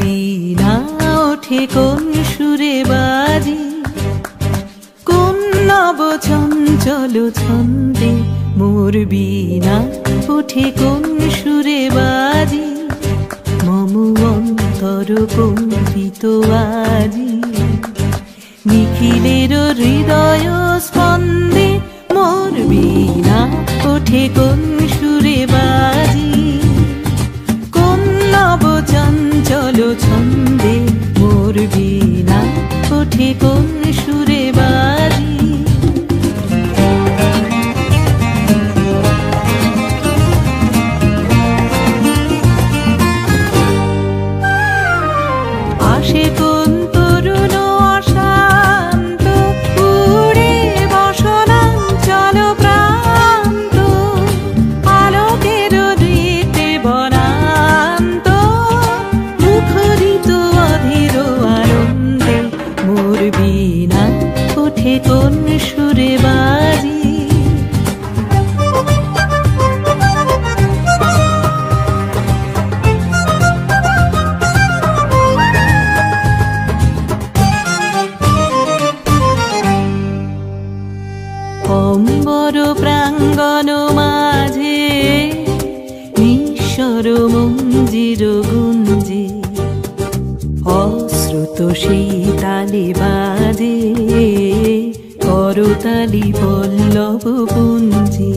বীণা ওঠে কোন সুরে বাজি, কোন নব চঞ্চল ছন্দে মোর বীণা ওঠে কোন সুরে বাজি। মম অন্তর কম্পিত আজি, নিখিলের হৃদয় স্পন্দে মোর বীণা ওঠে কোন সুরে বাজি, কোন নব চঞ্চল ছন্দে মোর বীণা ওঠে কোন সুরে বাজি। আসে কোন তরুণ অশান্ত, উড়ে বসনাঞ্চল প্রান্ত, আলোকের নৃত্যে বনান্ত, মুখরিত অধীর আনন্দে মোর বীণা ওঠে কোন সুরে বাজি। অম্বর প্রাঙ্গণ মাঝে নিঃস্বর মঞ্জির গুঞ্জে, অশ্রুত সেই তালে বাজে করতালি পল্লব পুঞ্জে।